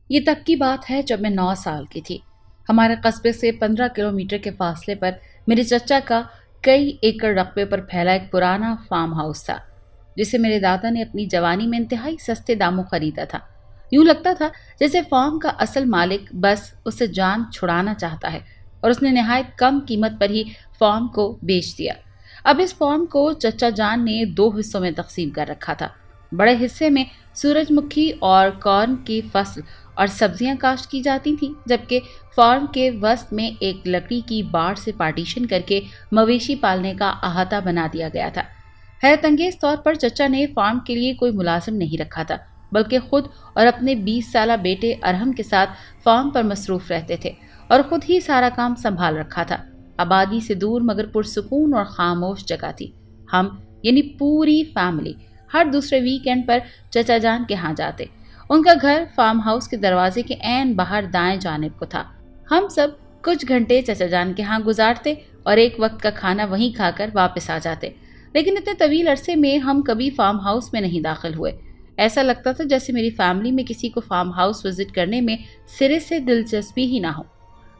یہ تب کی بات ہے جب میں 9 سال کی تھی۔ ہمارے قصبے سے 15 کلومیٹر کے فاصلے پر میرے چچا کا کئی ایکڑ رقبے پر پھیلا ایک پرانا فارم ہاؤس تھا، جسے میرے دادا نے اپنی جوانی میں انتہائی سستے داموں خریدا تھا۔ یوں لگتا تھا جیسے فارم کا اصل مالک بس اسے جان چھڑانا چاہتا ہے اور اس نے نہایت کم قیمت پر ہی فارم کو بیچ دیا۔ اب اس فارم کو چچا جان نے 2 حصوں میں تقسیم کر رکھا تھا۔ بڑے حصے میں سورج مکھی اور کارن کی فصل اور سبزیاں کاشت کی جاتی تھیں، جبکہ فارم کے وسط میں ایک لکڑی کی باڑ سے پارٹیشن کر کے مویشی پالنے کا احاطہ بنا دیا گیا تھا۔ حیرت انگیز طور پر چچا نے فارم کے لیے کوئی ملازم نہیں رکھا تھا، بلکہ خود اور اپنے 20 سالہ بیٹے ارہم کے ساتھ فارم پر مصروف رہتے تھے اور خود ہی سارا کام سنبھال رکھا تھا۔ آبادی سے دور مگر پرسکون اور خاموش جگہ تھی۔ ہم یعنی پوری فیملی ہر دوسرے ویک اینڈ پر چچا جان کے ہاں جاتے۔ ان کا گھر فارم ہاؤس کے دروازے کے عین باہر دائیں جانب کو تھا۔ ہم سب کچھ گھنٹے چچا جان کے ہاں گزارتے اور ایک وقت کا کھانا وہیں کھا کر واپس آ جاتے، لیکن اتنے طویل عرصے میں ہم کبھی فارم ہاؤس میں نہیں داخل ہوئے۔ ایسا لگتا تھا جیسے میری فیملی میں کسی کو فارم ہاؤس وزٹ کرنے میں سرے سے دلچسپی ہی نہ ہو۔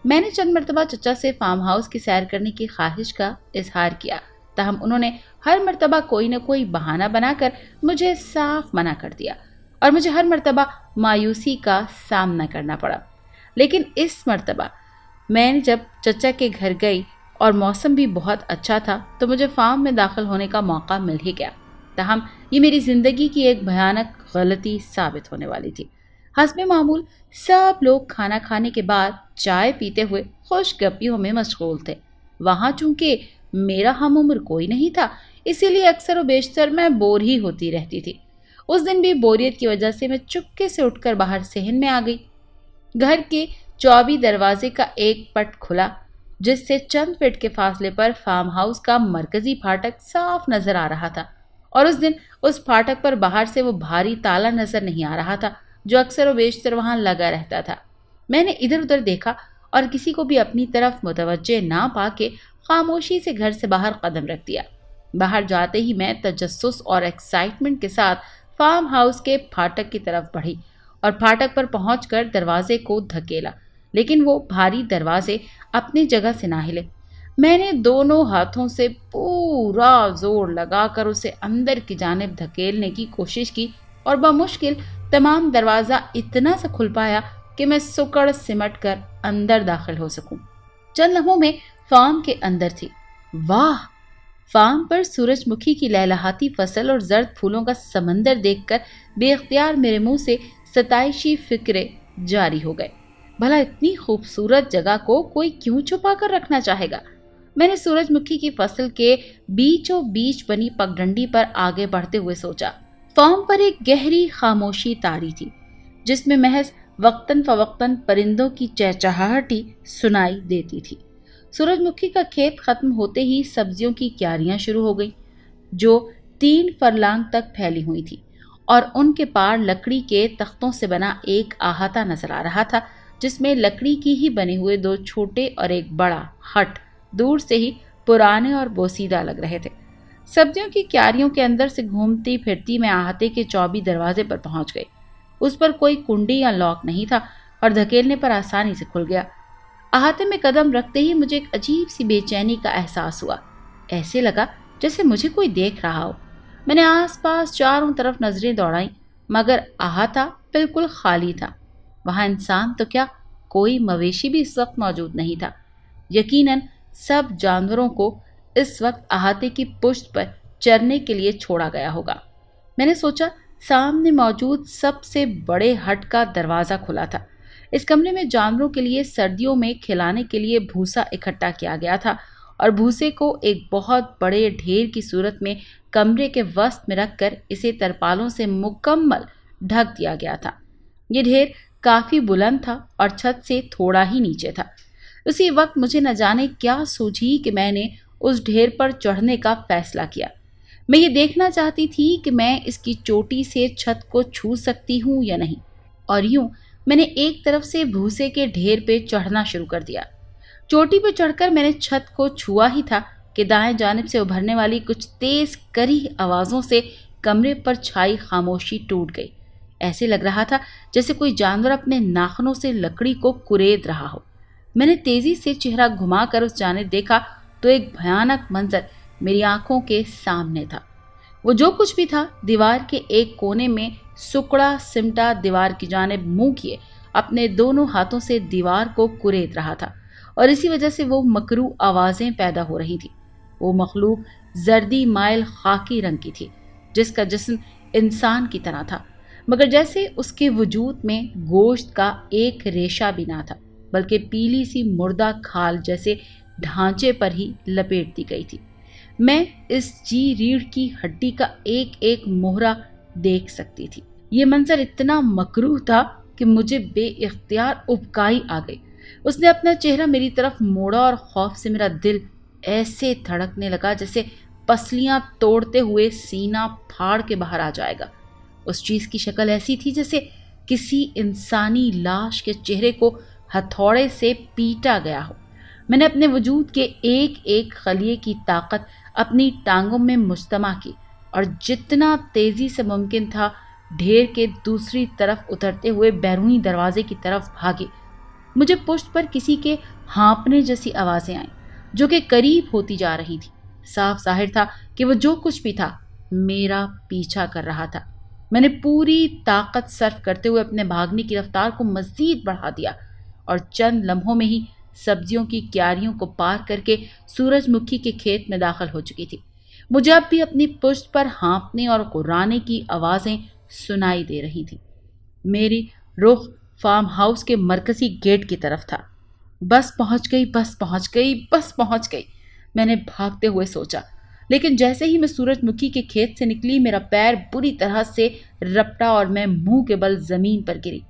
میں نے چند مرتبہ چچا سے فارم ہاؤس کی سیر کرنے کی خواہش کا اظہار کیا، تاہم انہوں نے ہر مرتبہ کوئی نہ کوئی بہانہ بنا کر مجھے صاف منع کر دیا اور مجھے ہر مرتبہ مایوسی کا سامنا کرنا پڑا۔ لیکن اس مرتبہ میں جب چچا کے گھر گئی اور موسم بھی بہت اچھا تھا تو مجھے فارم میں داخل ہونے کا موقع مل ہی گیا۔ تاہم یہ میری زندگی کی ایک بھیانک غلطی ثابت ہونے والی تھی۔ حسب معمول سب لوگ کھانا کھانے کے بعد چائے پیتے ہوئے خوش گپیوں میں مشغول تھے۔ وہاں چونکہ میرا ہم عمر کوئی نہیں تھا، اسی لیے اکثر و بیشتر میں بور ہی ہوتی رہتی تھی۔ اس دن بھی بوریت کی وجہ سے میں چپکے سے اٹھ کر باہر صحن میں آ گئی۔ گھر کے چوبی دروازے کا ایک پٹ کھلا، جس سے چند فٹ کے فاصلے پر فارم ہاؤس کا مرکزی پھاٹک صاف نظر آ رہا تھا، اور اس دن اس پھاٹک پر باہر سے وہ بھاری تالا نظر نہیں آ رہا تھا جو اکثر و بیشتر وہاں لگا رہتا تھا۔ میں نے ادھر ادھر دیکھا اور کسی کو بھی اپنی طرف متوجہ نہ پا کے خاموشی سے گھر سے باہر قدم رکھ دیا۔ باہر جاتے ہی میں تجسس اور ایکسائٹمنٹ کے ساتھ فارم ہاؤس کے پھاٹک کی طرف بڑھی اور پھاٹک پر پہنچ کر دروازے کو دھکیلا، لیکن وہ بھاری دروازے اپنی جگہ سے نہ ہلے۔ میں نے دونوں ہاتھوں سے پورا زور لگا کر اسے اندر کی جانب دھکیلنے کی کوشش کی اور بمشکل تمام دروازہ اتنا سا کھل پایا کہ میں سکڑ سمٹ کر اندر داخل ہو سکوں۔ چند لمحوں میں فارم کے اندر تھی۔ واہ! فارم پر سورج مکھی کی لہلہاتی فصل اور زرد پھولوں کا سمندر دیکھ کر بے اختیار میرے منہ سے ستائشی فکرے جاری ہو گئے۔ بھلا اتنی خوبصورت جگہ کو کوئی کیوں چھپا کر رکھنا چاہے گا؟ میں نے سورج مکھی کی فصل کے بیچوں بیچ بنی پگڈنڈی پر آگے بڑھتے ہوئے سوچا۔ فارم پر ایک گہری خاموشی طاری تھی، جس میں محض وقتاً فوقتاً پرندوں کی چہچہاہٹ ہی سنائی دیتی تھی۔ سورج مکھی کا کھیت ختم ہوتے ہی سبزیوں کی کیاریاں شروع ہو گئیں، جو 3 فرلانگ تک پھیلی ہوئی تھی، اور ان کے پار لکڑی کے تختوں سے بنا ایک احاطہ نظر آ رہا تھا، جس میں لکڑی کی ہی بنے ہوئے 2 چھوٹے اور ایک بڑا ہٹ دور سے ہی پرانے اور بوسیدہ لگ رہے تھے۔ سبزیوں کی کیاریوں کے اندر سے گھومتی پھرتی میں احاطے کے 24 دروازے پر پہنچ گئی۔ اس پر کوئی کنڈی یا لاک نہیں تھا اور دھکیلنے پر آسانی سے کھل گیا۔ احاطے میں قدم رکھتے ہی مجھے ایک عجیب سی بے چینی کا احساس ہوا۔ ایسے لگا جیسے مجھے کوئی دیکھ رہا ہو۔ میں نے آس پاس چاروں طرف نظریں دوڑائیں، مگر احاطہ بالکل خالی تھا۔ وہاں انسان تو کیا، کوئی مویشی بھی اس وقت موجود نہیں تھا۔ یقیناً سب جانوروں کو اس وقت احاطے کی پشت پر چرنے کے لیے چھوڑا گیا ہوگا۔ میں نے سوچا سامنے موجود سب سے بڑے ہٹ کا دروازہ کھلا تھا۔ اس کمرے میں جانوروں کے لیے سردیوں میں کھلانے کے لیے بھوسا اکٹھا کیا گیا تھا، اور بھوسے کو ایک بہت بڑے ڈھیر کی صورت میں کمرے کے وسط میں رکھ کر اسے ترپالوں سے مکمل ڈھک دیا گیا تھا۔ یہ ڈھیر کافی بلند تھا اور چھت سے تھوڑا ہی نیچے تھا۔ اسی وقت مجھے نہ جانے کیا سوجھی کہ میں نے اس ڈھیر پر چڑھنے کا فیصلہ کیا۔ میں یہ دیکھنا چاہتی تھی کہ میں اس کی چوٹی سے چھت کو چھو سکتی ہوں یا نہیں، اور یوں میں نے ایک طرف سے بھوسے کے ڈھیر پہ چڑھنا شروع کر دیا۔ چوٹی پہ چڑھ کر میں نے چھت کو چھوا ہی تھا کہ دائیں جانب سے ابھرنے والی کچھ تیز کری آوازوں سے کمرے پر چھائی خاموشی ٹوٹ گئی۔ ऐसे लग रहा था जैसे कोई जानवर अपने नाखूनों से लकड़ी को कुरेद रहा हो। मैंने तेजी से चेहरा घुमाकर उस जानिब देखा तो एक भयानक मंजर मेरी आंखों के सामने था। वो जो कुछ भी था दीवार के एक कोने में सुकड़ा सिमटा दीवार की जानिब मुंह किए अपने दोनों हाथों से दीवार को कुरेद रहा था, और इसी वजह से वो मकरू आवाजें पैदा हो रही थी। वो मखलूक जर्दी माइल खाकी रंग की थी, जिसका जिस्म इंसान की तरह था, मगर जैसे उसके वजूद में गोश्त का एक रेशा भी ना था, बल्कि पीली सी मुर्दा खाल जैसे ढांचे पर ही लपेट दी गई थी। मैं इस जी रीढ़ की हड्डी का एक एक मोहरा देख सकती थी। ये मंजर इतना मकरूह था कि मुझे बेइख्तियार उबकाई आ गई। उसने अपना चेहरा मेरी तरफ मोड़ा और खौफ से मेरा दिल ऐसे धड़कने लगा जैसे पसलियां तोड़ते हुए सीना फाड़ के बाहर आ जाएगा। उस चीज की शक्ल ऐसी थी जैसे किसी इंसानी लाश के चेहरे को हथौड़े से पीटा गया हो। मैंने अपने वजूद के एक एक खलिए की ताकत अपनी टांगों में मुज्तमा की और जितना तेजी से मुमकिन था ढेर के दूसरी तरफ उतरते हुए बैरूनी दरवाजे की तरफ भागे। मुझे पुष्ट पर किसी के हाँपने जैसी आवाजें आईं जो कि करीब होती जा रही थी। साफ जाहिर था कि वो जो कुछ भी था मेरा पीछा कर रहा था। मैंने पूरी ताकत सर्फ करते हुए अपने भागने की रफ्तार को मजीद बढ़ा दिया और चंद लम्हों में ही सब्जियों की क्यारियों को पार करके सूरजमुखी के खेत में दाखिल हो चुकी थी। मुझे अब भी अपनी पुष्ट पर हाँपने और गुर्राने की आवाजें सुनाई दे रही थी। मेरी रुख फार्म हाउस के मरकजी गेट की तरफ था। बस पहुंच गई, बस पहुंच गई, बस पहुंच गई, मैंने भागते हुए सोचा। लेकिन जैसे ही मैं सूरजमुखी के खेत से निकली मेरा पैर बुरी तरह से रपटा और मैं मुंह के बल जमीन पर गिरी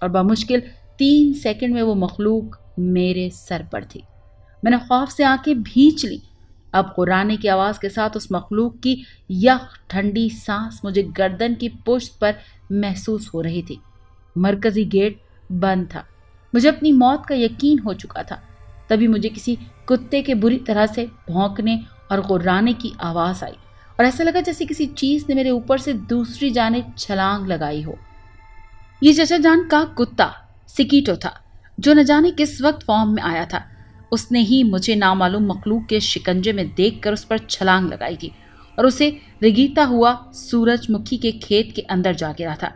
और बमुश्किल 3 सेकंड में वो मखलूक मेरे सर पर थी। मैंने खौफ से आंखें भींच ली। अब गुर्राने की आवाज के साथ उस मखलूक की यख ठंडी सांस मुझे गर्दन की पुश्त पर महसूस हो रही थी। मरकजी गेट बंद था। मुझे अपनी मौत का यकीन हो चुका था। तभी मुझे किसी कुत्ते के बुरी तरह से भौंकने और गुर्राने की आवाज आई और ऐसा लगा जैसे किसी चीज ने मेरे ऊपर से दूसरी जानिब छलांग लगाई हो। ये चचा जान का कुत्ता सिकीटो था, जो न जाने किस वक्त फॉर्म में आया था। उसने ही मुझे नामालूम मखलूक के शिकंजे में देखकर उस पर छलांग लगाई थी और उसे रिगीता हुआ सूरजमुखी के खेत के अंदर जा गिरा था।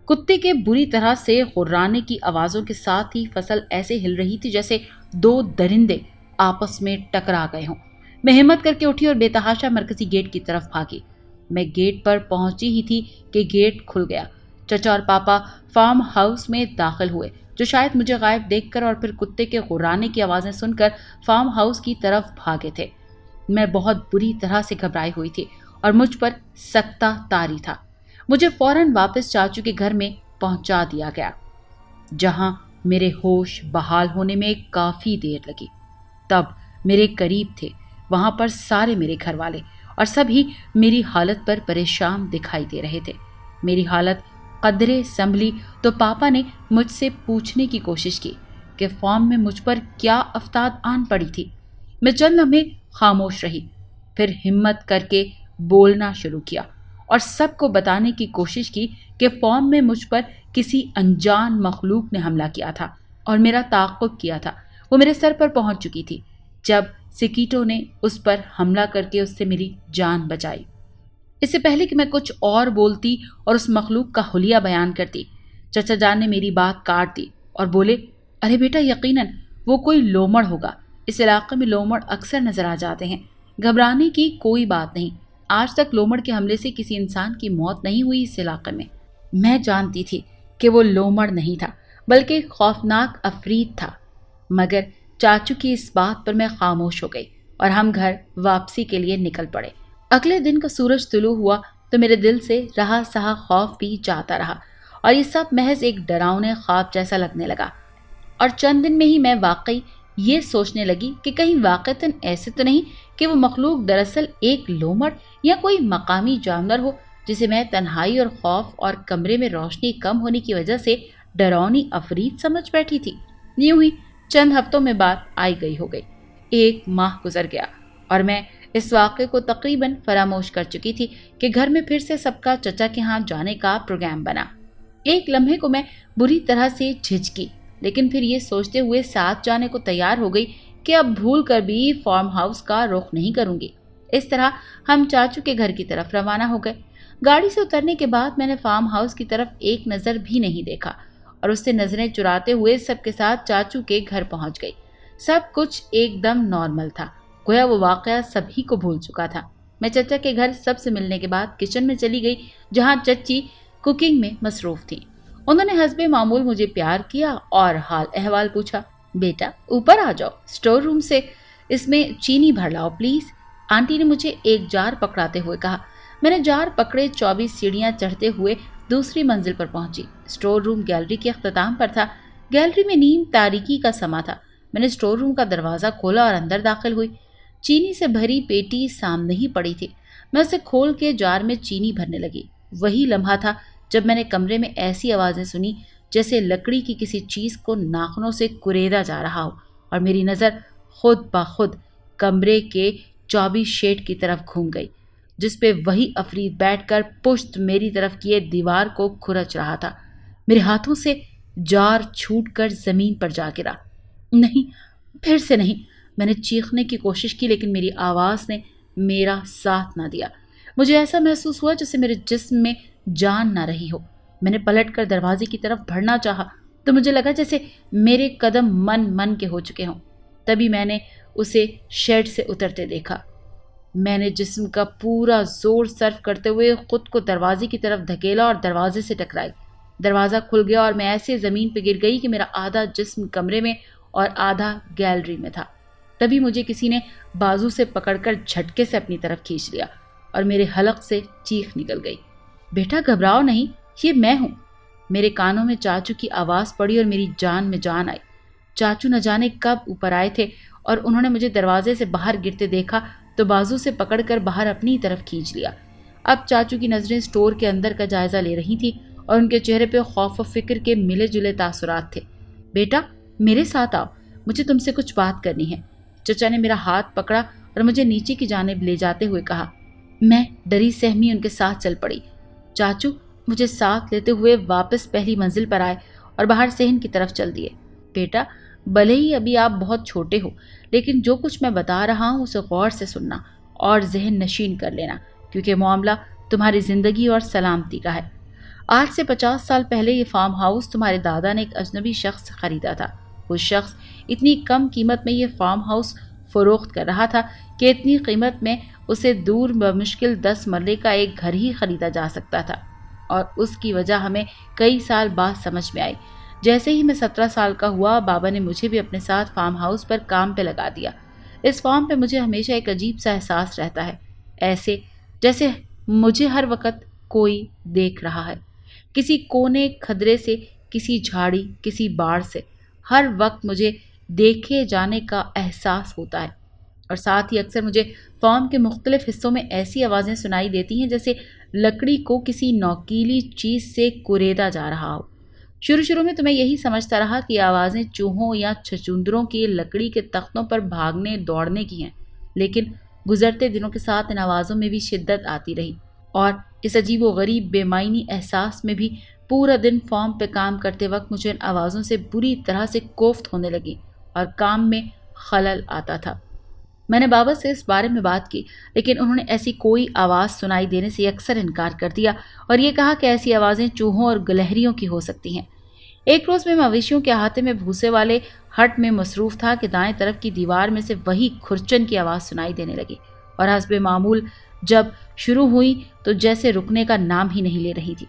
कुत्ते के बुरी तरह से गुर्राने की आवाजों के साथ ही फसल ऐसे हिल रही थी जैसे 2 दरिंदे आपस में टकरा गए हों। मैं हिम्मत करके उठी और बेतहाशा मरकजी गेट की तरफ भागी। मैं गेट पर पहुंची ही थी कि गेट खुल गया। चचा और पापा फार्म हाउस में दाखिल हुए, जो शायद मुझे गायब देखकर और फिर कुत्ते के गुर्राने की आवाजें सुनकर फार्म हाउस की तरफ भागे थे। मैं बहुत बुरी तरह से घबराई हुई थी और मुझ पर सख्ता तारी था। मुझे फौरन वापस चाचू के घर में पहुंचा दिया गया, जहां मेरे होश बहाल होने में काफी देर लगी। तब मेरे करीब थे वहां पर सारे मेरे घर वाले और सभी मेरी हालत पर परेशान दिखाई दे रहे थे। मेरी हालत कदरे संभली तो पापा ने मुझसे पूछने की कोशिश की कि फॉर्म में मुझ पर क्या अफ्ताद आन पड़ी थी। मैं चंद लम्हे खामोश रही, फिर हिम्मत करके बोलना शुरू किया और सबको बताने की कोशिश की कि फॉर्म में मुझ पर किसी अनजान मखलूक ने हमला किया था और मेरा ताक़ुब किया था। वो मेरे सर पर पहुंच चुकी थी जब सिकीटो ने उस पर हमला करके उससे मेरी जान बचाई। इससे पहले कि मैं कुछ और बोलती और उस मखलूक का हुलिया बयान करती, चचा जान ने मेरी बात काट दी और बोले, अरे बेटा, यकीनन वो कोई लोमड़ होगा। इस इलाके में लोमड़ अक्सर नजर आ जाते हैं। घबराने की कोई बात नहीं। आज तक लोमड़ के हमले से किसी इंसान की मौत नहीं हुई इस इलाके में। मैं जानती थी कि वो लोमड़ नहीं था बल्कि खौफनाक अफरीत था, मगर चाचू की इस बात पर मैं खामोश हो गई और हम घर वापसी के लिए निकल पड़े। अगले दिन का सूरज तुलू हुआ तो मेरे दिल से रहा सहा खौफ भी जाता रहा और ये सब महज एक डरावने ख्वाब जैसा लगने लगा। और चंद दिन में ही मैं वाकई ये सोचने लगी कि कहीं वाक़तन ऐसे तो नहीं कि वो मखलूक दरअसल एक लोमड़ या कोई मकामी जानवर हो जिसे मैं तन्हाई और खौफ और कमरे में रोशनी कम होने की वजह से डरावनी अफरीत समझ बैठी थी। यूं ही चंद हफ्तों में बात आई गई हो गई। 1 माह गुजर गया और मैं इस वाक़े को तकरीबन फरामोश कर चुकी थी कि घर में फिर से सबका चचा के यहाँ जाने का प्रोग्राम बना। एक लम्हे को मैं बुरी तरह से झिझकी, लेकिन फिर ये सोचते हुए साथ जाने को तैयार हो गई कि अब भूल कर भी फार्म हाउस का रुख नहीं करूंगी। इस तरह हम चाचू के घर की तरफ रवाना हो गए। गाड़ी से उतरने के बाद मैंने फार्म हाउस की तरफ एक नज़र भी नहीं देखा और उससे नजरें चुराते हुए सबके साथ चाचू के घर पहुंच गई। सब कुछ एकदम नॉर्मल था, गोया वो वाकया सभी को भूल चुका था। मैं चचा के घर सबसे मिलने के बाद किचन में चली गई, जहां चच्ची कुकिंग में मसरूफ थी। उन्होंने हस्बे मामूल मुझे प्यार किया और हाल अहवाल पूछा। बेटा ऊपर आ जाओ, स्टोर रूम से इसमें चीनी भर लाओ प्लीज, आंटी ने मुझे एक जार पकड़ाते हुए कहा। मैंने जार पकड़े 24 सीढ़ियां चढ़ते हुए दूसरी मंजिल पर पहुंची। स्टोर रूम गैलरी के अख्ताम पर था। गैलरी में नीम तारीकी का समा था। मैंने स्टोर रूम का दरवाज़ा खोला और अंदर दाखिल हुई। चीनी से भरी पेटी सामने ही पड़ी थी। मैं उसे खोल के जार में चीनी भरने लगी। वही लम्हा था जब मैंने कमरे में ऐसी आवाज़ें सुनी जैसे लकड़ी की किसी चीज़ को नाखूनों से कुरेदा जा रहा हो, और मेरी नज़र खुद ब खुद कमरे के 24 शेड की तरफ घूम गई, जिस पे वही अफरीद बैठकर पुश्त मेरी तरफ किए दीवार को खुरच रहा था। मेरे हाथों से जार छूटकर ज़मीन पर जा गिरा। नहीं, फिर से नहीं। मैंने चीखने की कोशिश की, लेकिन मेरी आवाज़ ने मेरा साथ ना दिया। मुझे ऐसा महसूस हुआ जैसे मेरे जिस्म में जान ना रही हो। मैंने पलटकर दरवाजे की तरफ बढ़ना चाहा तो मुझे लगा जैसे मेरे कदम मन मन के हो चुके हों। तभी मैंने उसे शेड से उतरते देखा। मैंने जिस्म का पूरा जोर सर्फ करते हुए खुद को दरवाजे की तरफ धकेला और दरवाजे से टकराई। दरवाज़ा खुल गया और मैं ऐसे ज़मीन पर गिर गई कि मेरा आधा जिस्म कमरे में और आधा गैलरी में था। तभी मुझे किसी ने बाजू से पकड़कर झटके से अपनी तरफ खींच लिया और मेरे हलक से चीख निकल गई। बेटा घबराओ नहीं, ये मैं हूँ। मेरे कानों में चाचू की आवाज़ पड़ी और मेरी जान में जान आई। चाचू न जाने कब ऊपर आए थे और उन्होंने मुझे दरवाजे से बाहर गिरते देखा तो बाजू से पकड़कर बाहर अपनी तरफ खींच लिया। अब चाचू की नज़रें स्टोर के अंदर का जायज़ा ले रही थी और उनके चेहरे पे खौफ और फिक्र के मिले जुले तासुरात थे। बेटा मेरे साथ आओ, मुझे तुमसे कुछ बात करनी है। चचा ने मेरा हाथ पकड़ा और मुझे नीचे की जानिब ले जाते हुए कहा। मैं डरी सहमी उनके साथ चल पड़ी। चाचू मुझे साथ लेते हुए वापस पहली मंजिल पर आए और बाहर सेहन की तरफ चल दिए। बेटा भले ही अभी आप बहुत छोटे हो, लेकिन जो कुछ मैं बता रहा हूँ उसे गौर से सुनना और जहन नशीन कर लेना, क्योंकि मामला तुम्हारी ज़िंदगी और सलामती का है। आज से 50 साल पहले ये फार्म हाउस तुम्हारे दादा ने एक अजनबी शख्स खरीदा था। वो शख्स इतनी कम कीमत में ये फार्म हाउस फरोख्त कर रहा था कि इतनी कीमत में उसे दूर बमुश्किल 10 मरले का एक घर ही खरीदा जा सकता था, और उसकी वजह हमें कई साल बाद समझ में आई। जैसे ही मैं 17 साल का हुआ, बाबा ने मुझे भी अपने साथ फार्म हाउस पर काम पे लगा दिया। इस फार्म पे मुझे हमेशा एक अजीब सा एहसास रहता है, ऐसे जैसे मुझे हर वक्त कोई देख रहा है। किसी कोने खदरे से, किसी झाड़ी, किसी बाड़ से हर वक्त मुझे देखे जाने का एहसास होता है। और साथ ही अक्सर मुझे फार्म के मुख्तलिफ हिस्सों में ऐसी आवाज़ें सुनाई देती हैं जैसे लकड़ी को किसी नोकीली चीज़ से कुरेदा जा रहा हो। शुरू में तो मैं यही समझता रहा कि आवाज़ें चूहों या छछूंदरों की लकड़ी के तख्तों पर भागने दौड़ने की हैं, लेकिन गुजरते दिनों के साथ इन आवाज़ों में भी शिद्दत आती रही और इस अजीब व गरीब बेमायनी एहसास में भी पूरा दिन फार्म पे काम करते वक्त मुझे इन आवाज़ों से बुरी तरह से कोफ्त होने लगी और काम में खलल आता था। मैंने बाबा से इस बारे में बात की, लेकिन उन्होंने ऐसी कोई आवाज़ सुनाई देने से अक्सर इनकार कर दिया और ये कहा कि ऐसी आवाज़ें चूहों और गिलहरियों की हो सकती हैं। एक रोज़ मैं मवेशियों के अहाते में भूसे वाले हट में मसरूफ़ था कि दाएं तरफ की दीवार में से वही खुरचन की आवाज़ सुनाई देने लगी और हस्बे मामूल जब शुरू हुई तो जैसे रुकने का नाम ही नहीं ले रही थी।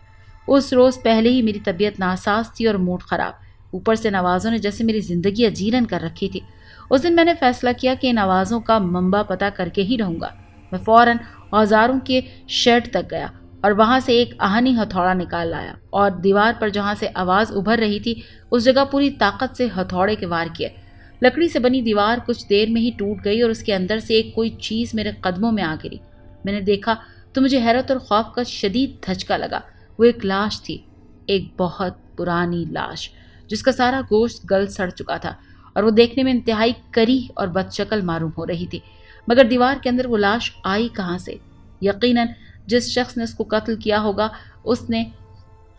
उस रोज़ पहले ही मेरी तबीयत नासाज थी और मूड ख़राब, ऊपर से इन आवाज़ों ने जैसे मेरी ज़िंदगी अजीरन कर रखी थी। उस दिन मैंने फैसला किया कि इन आवाज़ों का मंबा पता करके ही रहूँगा। मैं फ़ौरन औजारों के शेड तक गया और वहाँ से एक आहनी हथौड़ा निकाल लाया और दीवार पर जहाँ से आवाज़ उभर रही थी उस जगह पूरी ताकत से हथौड़े के वार किए। लकड़ी से बनी दीवार कुछ देर में ही टूट गई और उसके अंदर से एक कोई चीज़ मेरे कदमों में आ गिरी। मैंने देखा तो मुझे हैरत और खौफ का शदीद धचका लगा। वो एक लाश थी, एक बहुत पुरानी लाश जिसका सारा गोश्त गल सड़ चुका था और वो देखने में इंतहाई करीह और बदशक्ल मालूम हो रही थी। मगर दीवार के अंदर वो लाश आई कहाँ से? यकीनन जिस शख्स ने उसको कत्ल किया होगा उसने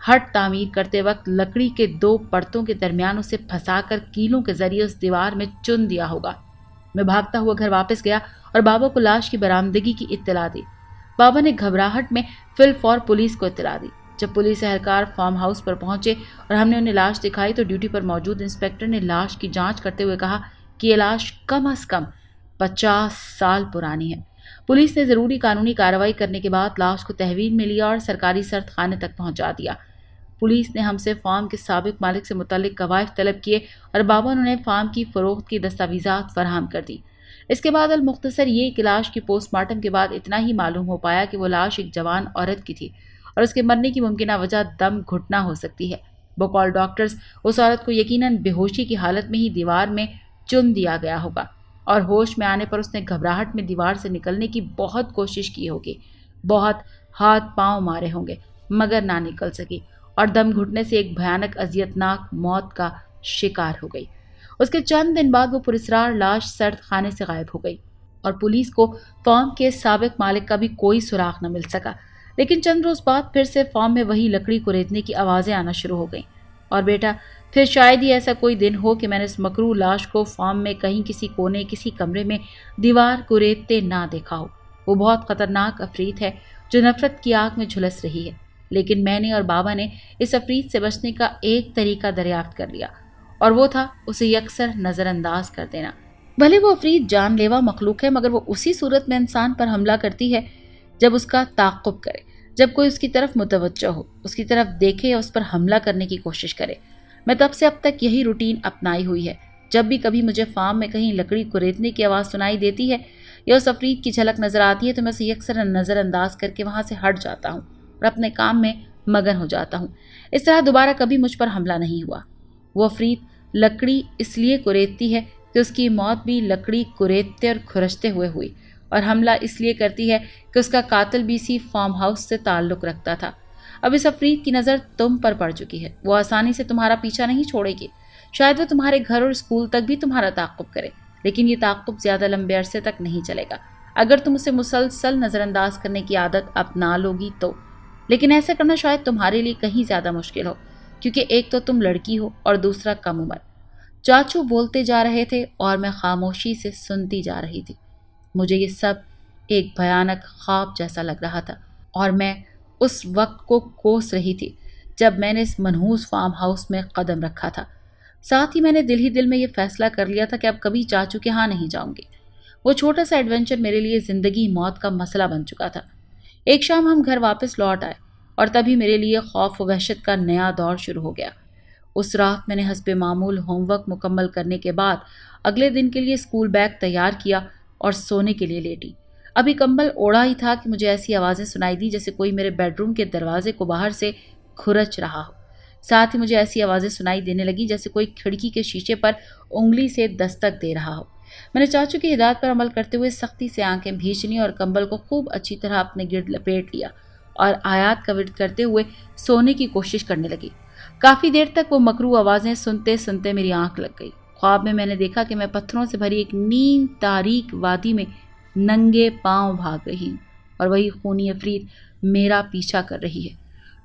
ہٹ تعمیر کرتے وقت لکڑی کے 2 پرتوں کے درمیان اسے پھنسا کر کیلوں کے ذریعے اس دیوار میں چن دیا ہوگا۔ میں بھاگتا ہوا گھر واپس گیا اور بابا کو لاش کی برآمدگی کی اطلاع دی۔ بابا نے گھبراہٹ میں فی الفور پولیس کو اطلاع دی۔ جب پولیس اہلکار فارم ہاؤس پر پہنچے اور ہم نے انہیں لاش دکھائی تو ڈیوٹی پر موجود انسپکٹر نے لاش کی جانچ کرتے ہوئے کہا کہ یہ لاش کم از کم 50 سال پرانی ہے۔ پولیس نے ضروری قانونی کارروائی کرنے کے بعد لاش کو تحویل میں لیا اور سرکاری سرد خانے تک پہنچا دیا۔ پولیس نے ہم سے فارم کے سابق مالک سے متعلق قواعد طلب کیے اور بابا نے فارم کی فروخت کی دستاویزات فراہم کر دی۔ اس کے بعد المختصر یہ کہ لاش کی پوسٹ مارٹم کے بعد اتنا ہی معلوم ہو پایا کہ وہ لاش ایک جوان عورت کی تھی اور اس کے مرنے کی ممکنہ وجہ دم گھٹنا ہو سکتی ہے۔ بقول ڈاکٹرز اس عورت کو یقیناً بے ہوشی کی حالت میں ہی دیوار میں چن دیا گیا ہوگا اور ہوش میں آنے پر اس نے گھبراہٹ میں دیوار سے نکلنے کی بہت کوشش کی ہوگی، بہت ہاتھ پاؤں مارے ہوں گے مگر نہ نکل سکی اور دم گھٹنے سے ایک بھیانک اذیتناک موت کا شکار ہو گئی۔ اس کے چند دن بعد وہ پراسرار لاش سرد خانے سے غائب ہو گئی اور پولیس کو فارم کے سابق مالک کا بھی کوئی سراغ نہ مل سکا۔ لیکن چند روز بعد پھر سے فارم میں وہی لکڑی کو ریتنے کی آوازیں آنا شروع ہو گئیں۔ اور بیٹا پھر شاید ہی ایسا کوئی دن ہو کہ میں نے اس مکروہ لاش کو فارم میں کہیں کسی کونے کسی کمرے میں دیوار کو ریتتے نہ دیکھا ہو۔ وہ بہت خطرناک عفریت ہے جو نفرت کی آگ میں جھلس رہی ہے، لیکن میں نے اور بابا نے اس عفریت سے بچنے کا ایک طریقہ دریافت کر لیا اور وہ تھا اسے یکسر نظر انداز کر دینا۔ بھلے وہ عفریت جان لیوا مخلوق ہے مگر وہ اسی صورت میں انسان پر حملہ کرتی ہے جب اس کا تعاقب کرے، جب کوئی اس کی طرف متوجہ ہو، اس کی طرف دیکھے یا اس پر حملہ کرنے کی کوشش کرے۔ میں تب سے اب تک یہی روٹین اپنائی ہوئی ہے۔ جب بھی کبھی مجھے فارم میں کہیں لکڑی کو ریتنے کی آواز سنائی دیتی ہے یا اس عفریت کی جھلک نظر آتی ہے تو میں اسے یکسر نظر انداز کر کے وہاں سے ہٹ جاتا ہوں اور اپنے کام میں مگن ہو جاتا ہوں۔ اس طرح دوبارہ کبھی مجھ پر حملہ نہیں ہوا۔ وہ عفریت لکڑی اس لیے کوریتتی ہے کہ اس کی موت بھی لکڑی کوریتتے اور کھرچتے ہوئے ہوئی، اور حملہ اس لیے کرتی ہے کہ اس کا قاتل بھی اسی فارم ہاؤس سے تعلق رکھتا تھا۔ اب اس عفریت کی نظر تم پر پڑ چکی ہے، وہ آسانی سے تمہارا پیچھا نہیں چھوڑے گی۔ شاید وہ تمہارے گھر اور اسکول تک بھی تمہارا تعاقب کرے، لیکن یہ تعاقب زیادہ لمبے عرصے تک نہیں چلے گا اگر تم اسے مسلسل نظر انداز کرنے کی عادت اپنا لوگی تو۔ لیکن ایسا کرنا شاید تمہارے لیے کہیں زیادہ مشکل ہو، کیونکہ ایک تو تم لڑکی ہو اور دوسرا کم عمر۔ چاچو بولتے جا رہے تھے اور میں خاموشی سے سنتی جا رہی تھی۔ مجھے یہ سب ایک بھیانک خواب جیسا لگ رہا تھا اور میں اس وقت کو کوس رہی تھی جب میں نے اس منحوس فارم ہاؤس میں قدم رکھا تھا۔ ساتھ ہی میں نے دل ہی دل میں یہ فیصلہ کر لیا تھا کہ اب کبھی چاچو کے ہاں نہیں جاؤں گی۔ وہ چھوٹا سا ایڈونچر میرے لیے زندگی موت کا مسئلہ بن چکا تھا۔ ایک شام ہم گھر واپس لوٹ آئے اور تبھی میرے لیے خوف و وحشت کا نیا دور شروع ہو گیا۔ اس رات میں نے حسب معمول ہوم ورک مکمل کرنے کے بعد اگلے دن کے لیے اسکول بیگ تیار کیا اور سونے کے لیے لیٹی۔ ابھی کمبل اوڑھا ہی تھا کہ مجھے ایسی آوازیں سنائی دی جیسے کوئی میرے بیڈ روم کے دروازے کو باہر سے کھرچ رہا ہو۔ ساتھ ہی مجھے ایسی آوازیں سنائی دینے لگی جیسے کوئی کھڑکی کے شیشے پر انگلی سے دستک دے رہا ہو۔ میں نے چاچو کی ہدایت پر عمل کرتے ہوئے سختی سے آنکھیں بھیجنی اور کمبل کو خوب اچھی طرح اپنے گرد لپیٹ لیا اور آیات کا ورد کرتے ہوئے سونے کی کوشش کرنے لگی۔ کافی دیر تک وہ مکروہ آوازیں سنتے سنتے میری آنکھ لگ گئی۔ خواب میں نے دیکھا کہ میں پتھروں سے بھری ایک نیم تاریک وادی میں ننگے پاؤں بھاگ رہی ہوں اور وہی خونی عفریت میرا پیچھا کر رہی ہے۔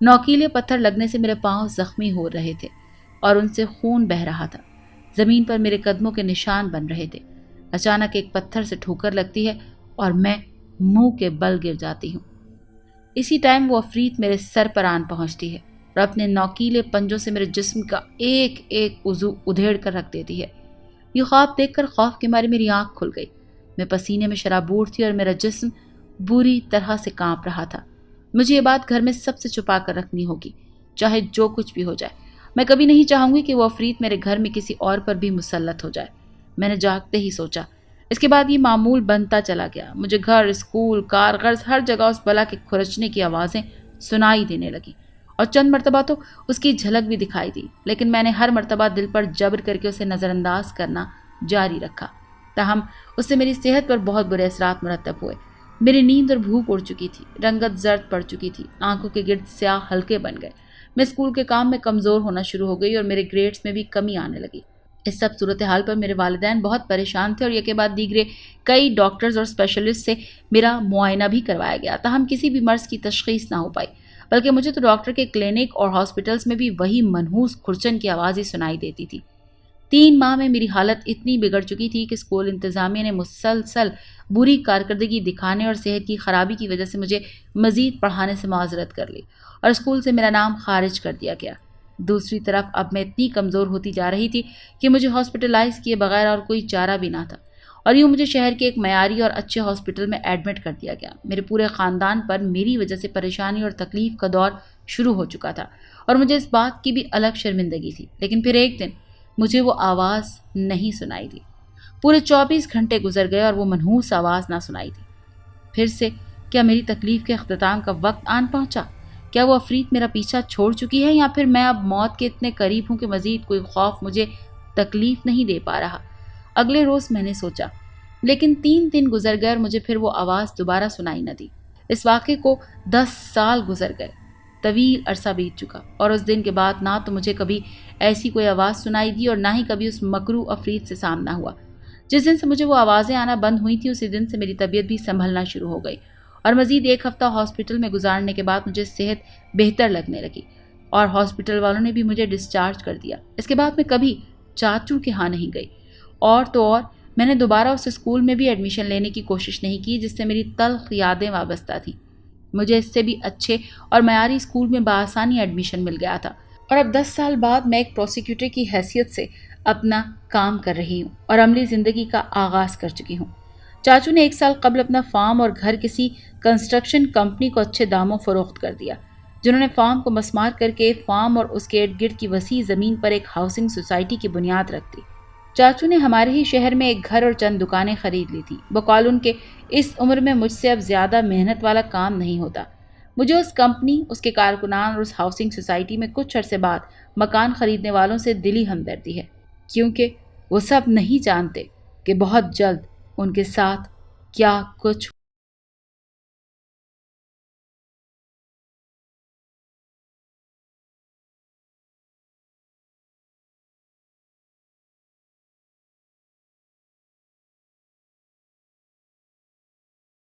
نوکیلے پتھر لگنے سے میرے پاؤں زخمی ہو رہے تھے اور ان سے خون بہہ رہا تھا۔ زمین پر میرے قدموں کے نشان بن رہے تھے۔ اچانک ایک پتھر سے ٹھوکر لگتی ہے اور میں منہ کے بل گر جاتی ہوں۔ اسی ٹائم وہ عفریت میرے سر پر آن پہنچتی ہے اور اپنے نوکیلے پنجوں سے میرے جسم کا ایک ایک عضو ادھیڑ کر رکھ دیتی ہے۔ یہ خواب دیکھ کر خوف کے مارے میری آنکھ کھل گئی۔ میں پسینے میں شرابور تھی اور میرا جسم بری طرح سے کانپ رہا تھا۔ مجھے یہ بات گھر میں سب سے چھپا کر رکھنی ہوگی، چاہے جو کچھ بھی ہو جائے۔ میں کبھی نہیں چاہوں گی کہ وہ عفریت میرے گھر میں کسی اور پر بھی مسلط ہو جائے۔ میں نے جاگتے ہی سوچا۔ اس کے بعد یہ معمول بنتا چلا گیا۔ مجھے گھر، اسکول، کار، غرض ہر جگہ اس بلا کے کھرچنے کی آوازیں سنائی دینے لگی اور چند مرتبہ تو اس کی جھلک بھی دکھائی دی، لیکن میں نے ہر مرتبہ دل پر جبر کر کے اسے نظر انداز کرنا جاری رکھا۔ تاہم اس سے میری صحت پر بہت برے اثرات مرتب ہوئے۔ میری نیند اور بھوک اڑ چکی تھی، رنگت زرد پڑ چکی تھی، آنکھوں کے گرد سیاہ حلقے بن گئے۔ میں اسکول کے کام میں کمزور ہونا شروع ہو گئی اور میرے گریڈز میں بھی کمی آنے لگی۔ اس سب صورتحال پر میرے والدین بہت پریشان تھے اور یکے بعد دیگرے کئی ڈاکٹرز اور اسپیشلسٹ سے میرا معائنہ بھی کروایا گیا، تاہم کسی بھی مرض کی تشخیص نہ ہو پائی۔ बल्कि मुझे तो डॉक्टर के क्लिनिक और हॉस्पिटल्स में भी वही मनहूस खुरचन की आवाज़ ही सुनाई देती थी। 3 माह में मेरी हालत इतनी बिगड़ चुकी थी कि स्कूल इंतज़ामिया ने मुसलसल बुरी कारकर्दगी दिखाने और सेहत की खराबी की वजह से मुझे मज़ीद पढ़ाने से माजरत कर ली और स्कूल से मेरा नाम खारिज कर दिया गया। दूसरी तरफ अब मैं इतनी कमज़ोर होती जा रही थी कि मुझे हॉस्पिटलाइज किए बगैर और कोई चारा भी ना था, और यूँ मुझे शहर के एक मयारी और अच्छे हॉस्पिटल में एडमिट कर दिया गया। मेरे पूरे ख़ानदान पर मेरी वजह से परेशानी और तकलीफ़ का दौर शुरू हो चुका था और मुझे इस बात की भी अलग शर्मिंदगी थी। लेकिन फिर एक दिन मुझे वो आवाज़ नहीं सुनाई दी। पूरे 24 घंटे गुजर गए और वो मनहूस आवाज़ ना सुनाई दी। फिर से क्या मेरी तकलीफ़ के अख्ताम का वक्त आन पहुंचा? क्या वो अफरीत मेरा पीछा छोड़ चुकी है, या फिर मैं अब मौत के इतने करीब हूं कि मज़ीद कोई खौफ मुझे तकलीफ़ नहीं दे पा रहा? अगले रोज़ मैंने सोचा, लेकिन 3 दिन गुजर गए और मुझे फिर वो आवाज़ दोबारा सुनाई न दी। इस वाक़े को 10 साल गुजर गए। तवील अरसा बीत चुका और उस दिन के बाद ना तो मुझे कभी ऐसी कोई आवाज़ सुनाई दी और ना ही कभी उस मकरू अफरीत से सामना हुआ। जिस दिन से मुझे वो आवाज़ें आना बंद हुई थी, उसी दिन से मेरी तबीयत भी संभलना शुरू हो गई और मज़ीद 1 हफ़्ता हॉस्पिटल में गुजारने के बाद मुझे सेहत बेहतर लगने लगी और हॉस्पिटल वालों ने भी मुझे डिस्चार्ज कर दिया। इसके बाद मैं कभी चाचू के यहाँ नहीं गई, और तो और मैंने दोबारा उस स्कूल में भी एडमिशन लेने की कोशिश नहीं की जिससे मेरी तल्ख यादें वाबस्ता थी। मुझे इससे भी अच्छे और मयारी स्कूल में बआसानी एडमिशन मिल गया था और अब 10 साल बाद मैं एक प्रोसिक्यूटर की हैसियत से अपना काम कर रही हूँ और अमली ज़िंदगी का आगाज़ कर चुकी हूँ। चाचू ने 1 साल कबल अपना फार्म और घर किसी कंस्ट्रक्शन कंपनी को अच्छे दामों फरोख्त कर दिया, जिन्होंने फार्म को मस्मार करके फार्म और उसके इर्द गिर्द की वसी ज़मीन पर एक हाउसिंग सोसाइटी की बुनियाद रख दी। चाचू ने हमारे ही शहर में एक घर और चंद दुकानें खरीद ली थी। बकौल उनके, इस उम्र में मुझसे अब ज़्यादा मेहनत वाला काम नहीं होता। मुझे उस कंपनी, उसके कारकुनान और उस हाउसिंग सोसाइटी में कुछ अरसे बाद मकान खरीदने वालों से दिली हमदर्दी है, क्योंकि वो सब नहीं जानते कि बहुत जल्द उनके साथ क्या कुछ